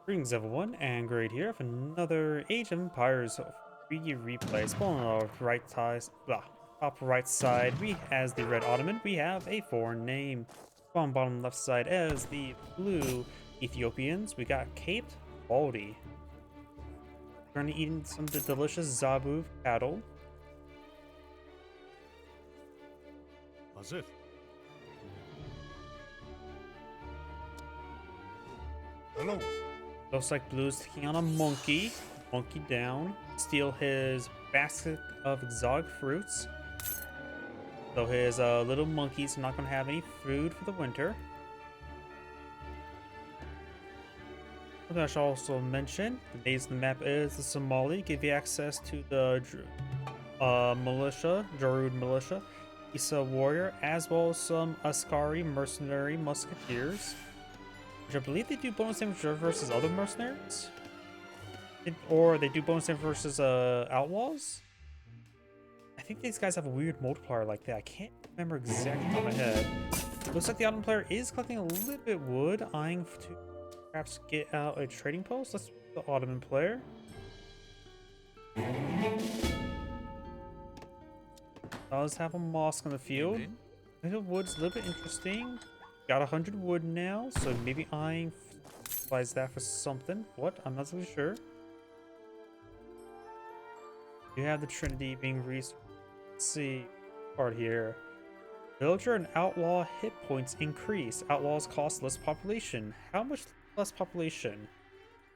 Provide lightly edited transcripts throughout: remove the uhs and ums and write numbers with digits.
Greetings everyone, and Great here for another Age of Empires free replay. Spawning on our top right side, we as the red Ottoman, we have a foreign name. On bottom left side as the blue Ethiopians, we got Capedbaldy. Currently eating some of the delicious Zabu cattle. As if. Hello. Looks like Blue's taking on a monkey. Monkey down. Steal his basket of exotic fruits. So his little monkeys are not going to have any food for the winter. I should also mention, the base of the map is the Somali. Give you access to the militia, Jarud militia, Isa warrior, as well as some Askari mercenary musketeers. Which I believe they do bonus damage versus other mercenaries. Or they do bonus damage versus outlaws. I think these guys have a weird multiplier like that. I can't remember exactly off my head. Looks like the Ottoman player is collecting a little bit of wood, eyeing to perhaps get out a trading post. Let's the Ottoman player. Does have a mosque on the field. The wood's a little bit interesting. Got 100 wood now, so maybe eyeing buys that for something. What? I'm not really sure. You have the Trinity being researched. Let's see. Part here. Villager and outlaw hit points increase. Outlaws cost less population. How much less population?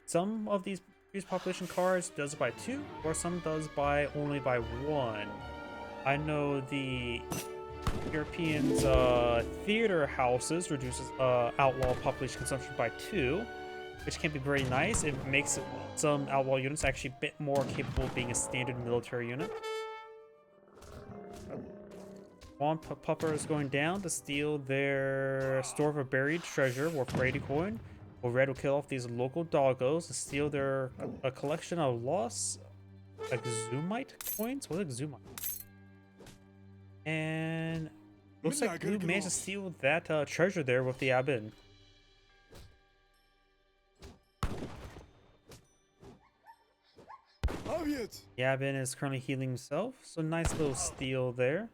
Some of these population cards does it by 2, or some does by only by 1. I know the Europeans theater houses reduces outlaw population consumption by 2, which can be very nice. It makes some outlaw units actually a bit more capable of being a standard military unit. One pupper is going down to steal their store of a buried treasure worth 80 coin. Or red will kill off these local doggos to steal their a collection of lost exumite coins. What is exumite? And looks like Blue managed to steal that treasure there with the Abin. Yabin is currently healing himself, so nice little steal there.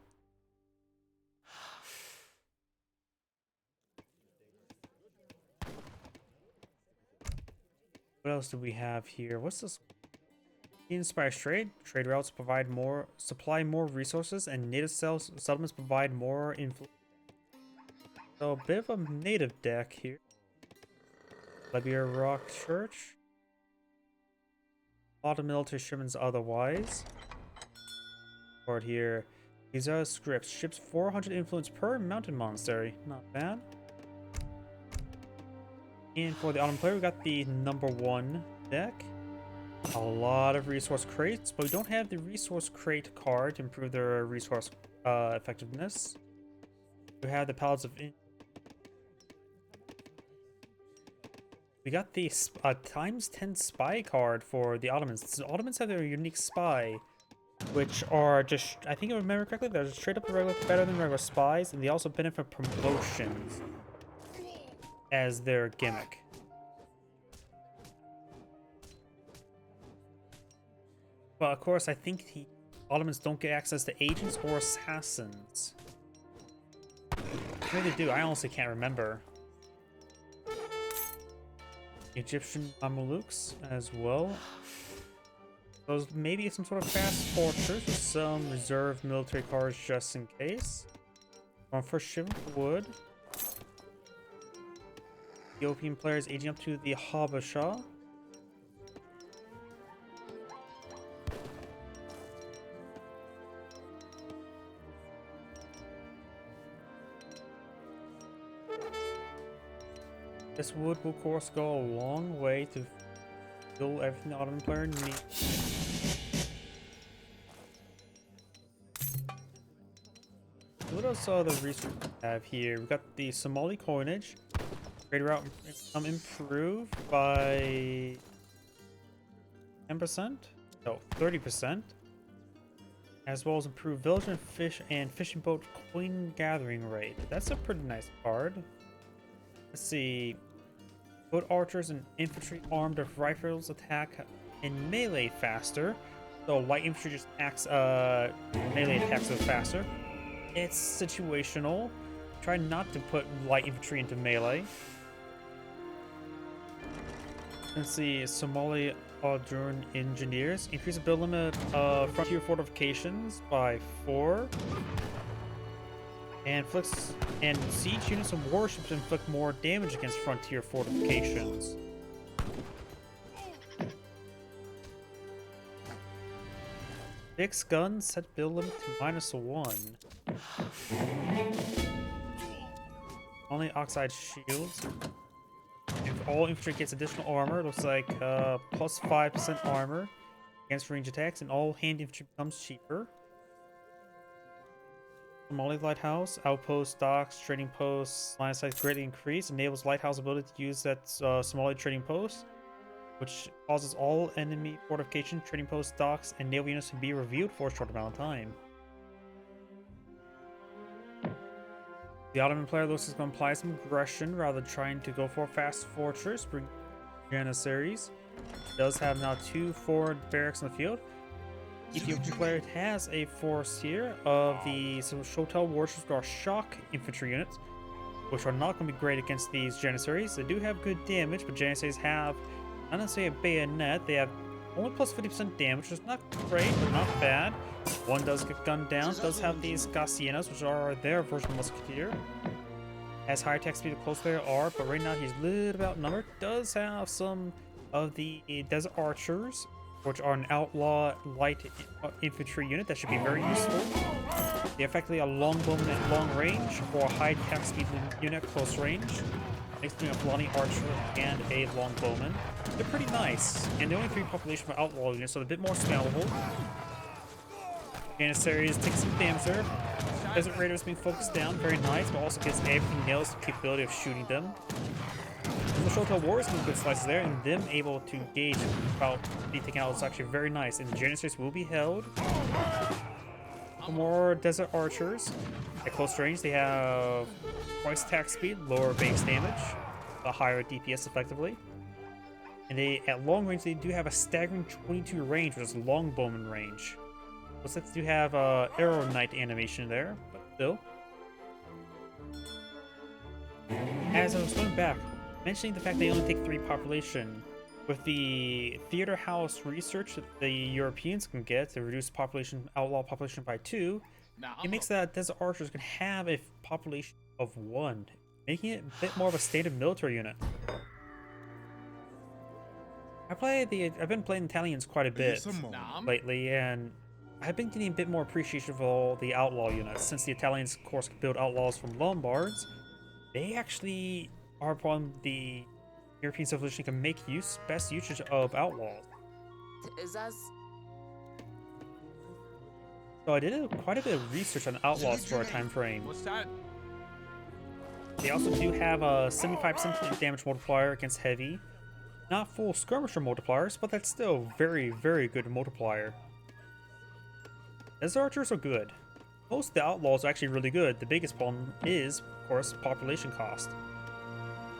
What else do we have here? What's this? Inspires trade. Trade routes supply more resources, and native settlements provide more influence. So a bit of a native deck here. Libya Rock Church. A lot of military shipments otherwise. Part here. These are scripts. Ships 400 influence per mountain monastery. Not bad. And for the Ottoman player, we got the #1 deck. A lot of resource crates, but we don't have the resource crate card to improve their resource effectiveness. We have the pallets of... We got the ×10 spy card for the Ottomans. The Ottomans have their unique spy, which are just, I think if I remember correctly, they're straight up better than regular spies, and they also benefit promotions as their gimmick. But of course, I think the Ottomans don't get access to agents or assassins. Maybe they do. I honestly can't remember. Egyptian Mamelukes as well. Those maybe some sort of fast fortress with some reserve military cards just in case. Going for ship wood. Ethiopian players aging up to the Habasha. This wood will of course go a long way to fill everything the Ottoman player needs. What else are the resources we have here? We've got the Somali coinage. Trade route improved by 10%? No, 30%. As well as improved village and fishing boat coin gathering rate. That's a pretty nice card. Let's see. Both archers and infantry armed with rifles attack in melee faster. So light infantry just acts melee attacks faster. It's situational. Try not to put light infantry into melee. Let's see, Somali Aldrun engineers increase the build limit of frontier fortifications by 4. And siege units and warships inflict more damage against frontier fortifications. Fixed guns set build limit to -1. Only oxide shields. If all infantry gets additional armor, looks like plus 5% armor against range attacks, and all hand infantry becomes cheaper. Somali Lighthouse, outpost, docks, trading posts, line of sight greatly increased, enables Lighthouse ability to use that Somali trading post, which causes all enemy fortification, trading posts, docks, and naval units to be revealed for a short amount of time. The Ottoman player looks is going to apply some aggression rather than trying to go for a fast fortress. Bring Janissaries. Does have now 2 forward barracks in the field. Ethiopian player has a force here of the Shotel warships, which are shock infantry units, which are not going to be great against these Janissaries. They do have good damage, but Janissaries have, not necessarily a bayonet, they have only plus 50% damage, which is not great, but not bad. One does get gunned down, does have these Gassienas, which are their version of Musketeer. Has high attack speed of close player R, but right now he's a little bit outnumbered. Does have some of the Desert Archers, which are an outlaw light infantry unit that should be very useful. They're effectively a longbowman at long range, or a high attack speed unit at close range. Mixing a Fulani Archer and a longbowman. They're pretty nice, and the only 3 population for outlaw units, so they're a bit more spammable. Janissaries take some damage there. Desert Raiders being focused down, very nice, but also gives everything else the capability of shooting them. The Shotel Warriors getting good slices there, and them able to engage without being taken out is actually very nice, and the Janissaries will be held. More Desert Archers. At close range, they have twice attack speed, lower base damage, a higher DPS effectively. And they, at long range, they do have a staggering 22 range, which is longbowman range. Looks like they do have Arrow Knight animation there, but still. As I was going back, mentioning the fact they only take 3 population, with the theater house research that the Europeans can get to reduce outlaw population by 2, it makes that Desert Archers can have a population of 1, making it a bit more of a stated military unit. I've been playing Italians quite a bit lately, and I've been getting a bit more appreciation of all the outlaw units. Since the Italians, of course, can build outlaws from Lombards, they actually are from the European civilization can make best usage of outlaws. So I did quite a bit of research on outlaws for a time frame. What's that? They also do have a 75% damage multiplier against heavy. Not full skirmisher multipliers, but that's still very, very good multiplier. Desert Archers are good. Most of the outlaws are actually really good. The biggest problem is, of course, population cost.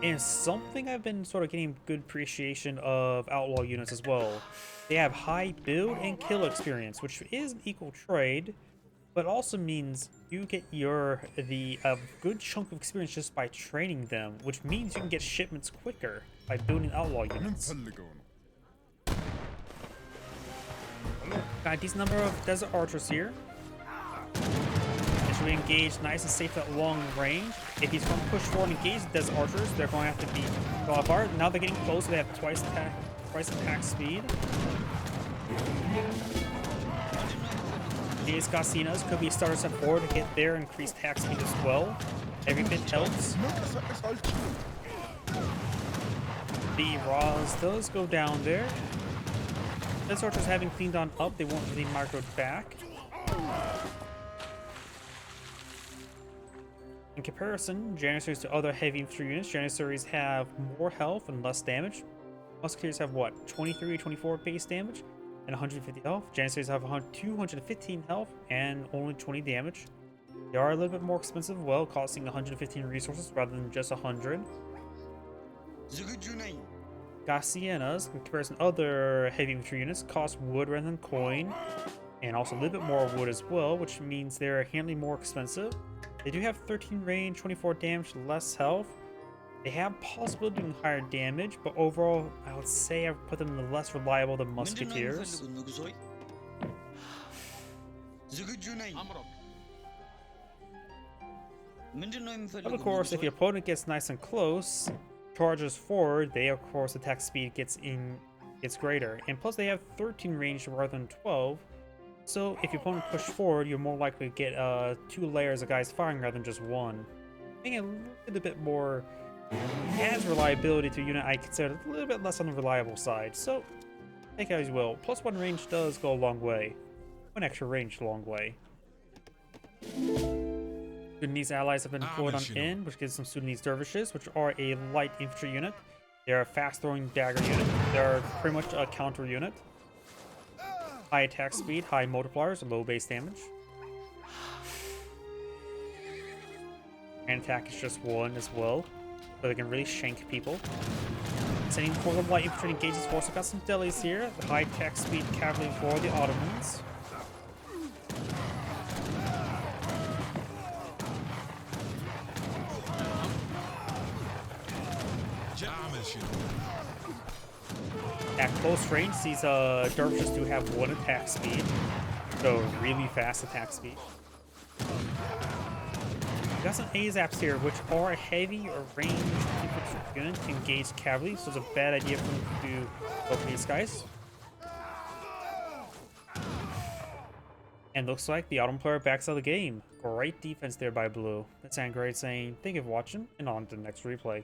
And something I've been sort of getting good appreciation of outlaw units as well. They have high build and kill experience, which is an equal trade, but also means you get a good chunk of experience just by training them, which means you can get shipments quicker by building outlaw units. Got a decent number of Desert Archers here. We engage nice and safe at long range. If he's going to push forward and engage the Desert Archers, they're going to have to be fall apart. Now they're getting close, they have twice attack speed. These Gassinas could be starter step forward to get their increased attack speed as well. Every bit helps. The Raws does go down there. Desert Archers having cleaned on up, they won't really micro back. In comparison, Janissaries to other heavy infantry units, Janissaries have more health and less damage. Musketeers have what, 23 or 24 base damage and 150 health. Janissaries have 215 health and only 20 damage. They are a little bit more expensive, well, costing 115 resources rather than just 100. ዝግጁ ነኝ. Gaussianas, in comparison to other heavy infantry units, cost wood rather than coin, and also a little bit more wood as well, which means they're inherently more expensive. They do have 13 range, 24 damage, less health. They have possibility of doing higher damage, but overall, I would say I would put them in the less reliable than musketeers. ዝግጁ ነኝ. But of course, if your opponent gets nice and close, charges forward, they of course attack speed gets greater, and plus they have 13 range rather than 12. So if your opponent push forward, you're more likely to get 2 layers of guys firing rather than just one. Making it a little bit more has reliability to a unit I consider a little bit less on the reliable side. So take it as you will. Plus 1 range does go a long way. 1 extra range a long way. Sudanese allies have been deployed on in, which gives some Sudanese dervishes, which are a light infantry unit. They're a fast-throwing dagger unit. They're pretty much a counter unit. High attack speed, high multipliers, and low base damage. And attack is just 1 as well, so they can really shank people. Sending for the light infantry engages. We've also got some delis here. The high attack speed cavalry for the Ottomans. At close range, these dervishes do have 1 attack speed, so really fast attack speed. We got some AZAPs here, which are a heavy or ranged infantry unit to engage cavalry, so it's a bad idea for them to go for these guys. And looks like the Ottoman player backs out of the game. Great defense there by Blue. That's Angry saying thank you for watching, and on to the next replay.